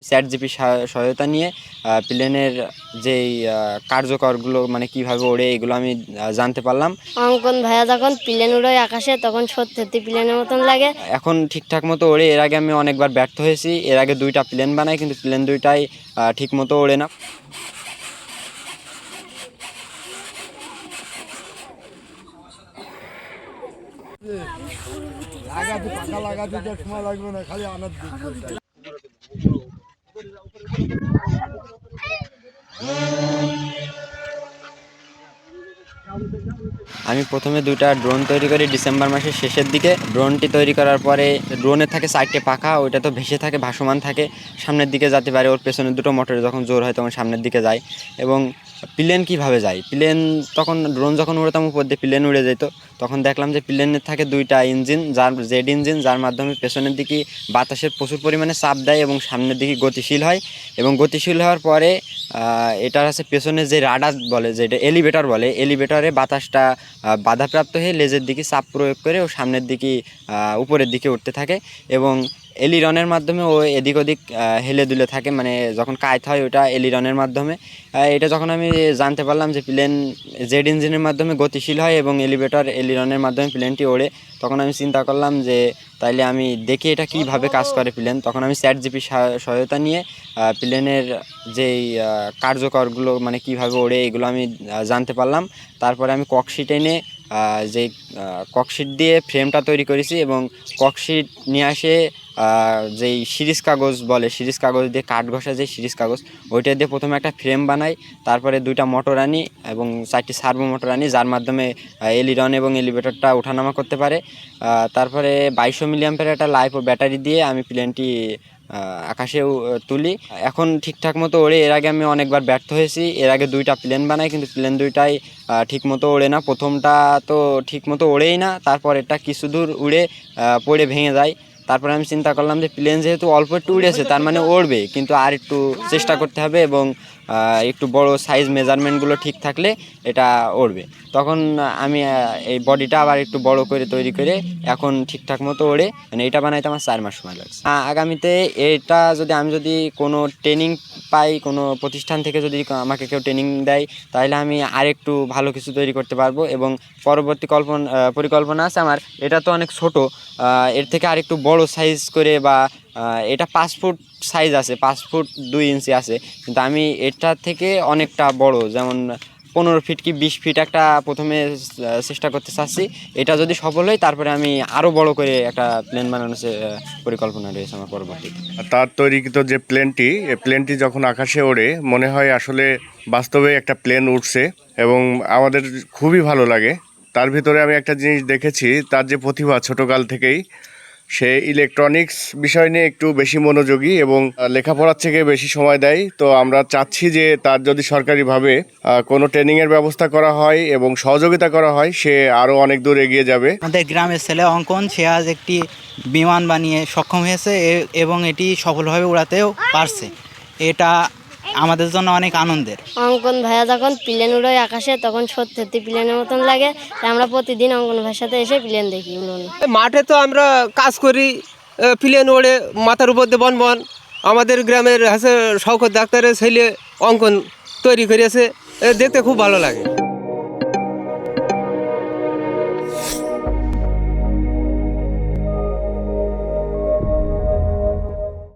চ্যাটজিপি সহায়তা নিয়ে প্লেনের যেই কার্যকরগুলো মানে কিভাবে ওড়ে এগুলো আমি জানতে পারলাম। অঙ্কন ভাইয়া যখন প্লেন উড়ে আকাশে তখন সত্যি প্লেনের মতন লাগে। এখন ঠিকঠাক মতো ওড়ে। এর আগে আমি অনেকবার ব্যর্থ হয়েছি। এর আগে 2টা প্লেন বানাই, কিন্তু প্লেন 2টাই ঠিক মতো ওড়ে না। সময় লাগবে না, খালি আনার আমি প্রথমে 2টা ড্রোন তৈরি করি ডিসেম্বর মাসের শেষের দিকে। ড্রোনটি তৈরি করার পরে ড্রোনের থাকে 4টে পাখা, ওইটা তো ভেসে থাকে, ভাসমান থাকে, সামনের দিকে যেতে পারে। ওর পেছনে 2টো মোটরে যখন জোর হয় তখন সামনের দিকে যায়। এবং প্লেন কিভাবে যায়, প্লেন তখন ড্রোন যখন উড়তাম উপর দিয়ে প্লেন উড়ে যেত, তখন দেখলাম যে প্লেনের থাকে 2টা ইঞ্জিন, যার জেড ইঞ্জিন, যার মাধ্যমে পেছনের দিকে বাতাসের প্রচুর পরিমাণে চাপ দেয় এবং সামনের দিকে গতিশীল হয়। এবং গতিশীল হওয়ার পরে এটার আছে পেছনে যে রাডার বলে, যেটা এলিভেটর বলে, এলিভেটরে বাতাসটা বাধাপ্রাপ্ত হয়ে লেজের দিকে চাপ প্রয়োগ করে ও সামনের দিকে উপরের দিকে উঠতে থাকে। এবং এলিরনের মাধ্যমে ও এদিক ওদিক হেলে দুলে থাকে, মানে যখন কায়ত হয় ওটা এলিরনের মাধ্যমে। এটা যখন আমি জানতে পারলাম যে প্লেন জেড ইঞ্জিনের মাধ্যমে গতিশীল হয় এবং এলিভেটর এলিরনের মাধ্যমে প্লেনটি ওড়ে, তখন আমি চিন্তা করলাম যে তাইলে আমি দেখি এটা কিভাবে কাজ করে প্লেন। তখন আমি চ্যাটজিপি সহায়তা নিয়ে প্লেনের যেই কার্যকরগুলো মানে কিভাবে ওড়ে এগুলো আমি জানতে পারলাম। তারপরে আমি ককশিট এনে যেই ককশিট দিয়ে ফ্রেমটা তৈরি করেছি এবং ককশিট নিয়ে আসে যেই সিরিজ কাগজ বলে, সিরিজ কাগজ দিয়ে কাঠ ঘষা যে সিরিজ কাগজ, ওইটা দিয়ে প্রথমে একটা ফ্রেম বানাই। তারপরে 2টা মোটর আনি এবং 4টি সার্ভো মোটর আনি, যার মাধ্যমে এলিরন এবং এলিভেটরটা ওঠানামা করতে পারে। তারপরে 2200 মিলিঅ্যাম্পিয়ারের একটা লাইপো ব্যাটারি দিয়ে আমি প্লেনটি আকাশেও তুলি। এখন ঠিকঠাক মতো ওড়ে। এর আগে আমি অনেকবার ব্যর্থ হয়েছি। এর আগে 2টা প্লেন বানাই, কিন্তু প্লেন 2টাই ঠিক মতো ওড়ে না। প্রথমটা তো ঠিক মতো ওড়েই না, তারপর এটা কিছু দূর উড়ে পড়ে ভেঙে যায়। তারপরে আমি চিন্তা করলাম যে প্লেন যেহেতু অল্প একটু উড়েছে তার মানে উড়বে, কিন্তু আর একটু চেষ্টা করতে হবে এবং একটু বড় সাইজ মেজারমেন্টগুলো ঠিক থাকলে এটা উড়বে। তখন আমি এই বডিটা আবার একটু বড় করে তৈরি করে এখন ঠিকঠাক মতো ওড়ে। মানে এটা বানাইতে আমার 4 মাস সময় লাগছে। আগামীতে এটা যদি কোনো ট্রেনিং পাই, কোনো প্রতিষ্ঠান থেকে যদি আমাকে কেউ ট্রেনিং দেয়, তাহলে আমি আরেকটু ভালো কিছু তৈরি করতে পারবো। এবং পরবর্তী পরিকল্পনা আছে আমার। এটা তো অনেক ছোট, এর থেকে আরেকটু বড় সাইজ করে, বা এটা 5 ফুট সাইজ আছে, 5 ফুট 2 ইঞ্চি আছে, কিন্তু আমি এটার থেকে অনেকটা বড়, যেমন 15 ফিট কি 20 ফিট একটা প্রথমে চেষ্টা করতে চাচ্ছি। এটা যদি সফল হয় তারপরে আমি আরও বড় করে একটা প্লেন বানানোর পরিকল্পনা রয়েছে আমার পরবর্তীতে। তার তৈরিকৃত যে প্লেনটি যখন আকাশে ওড়ে মনে হয় আসলে বাস্তবে একটা প্লেন উঠছে এবং আমাদের খুবই ভালো লাগে। তার ভিতরে আমি একটা জিনিস দেখেছি, তার যে প্রতিভা ছোটকাল থেকেই, সে ইলেকট্রনিক্স বিষয় নিয়ে একটু বেশি মনোযোগী এবং লেখাপড়ার থেকে বেশি সময় দেয়। তো আমরা চাচ্ছি যে তার যদি সরকারিভাবে কোনো ট্রেনিংয়ের ব্যবস্থা করা হয় এবং সহযোগিতা করা হয়, সে আরও অনেক দূর এগিয়ে যাবে। আমাদের গ্রামের ছেলে অঙ্কন, সে আজ একটি বিমান বানিয়ে সক্ষম হয়েছে এবং এটি সফলভাবে উড়াতেও পারছে। এটা আমাদের জন্য অনেক আনন্দের। অঙ্কন ভাইয়া যখন প্লেন উড়ে আকাশে তখন সত্যি প্লেনের মতন লাগে। আমরা প্রতিদিন অঙ্কন ভাইয়ের সাথে এসে প্লেন দেখি উড়ানো। মাঠে তো আমরা কাজ করি, প্লেন ওড়ে মাথার উপর দিয়ে বন। আমাদের গ্রামের শওকত ডাক্তারের ছেলে অঙ্কন তৈরি করেছে, দেখতে খুব ভালো লাগে।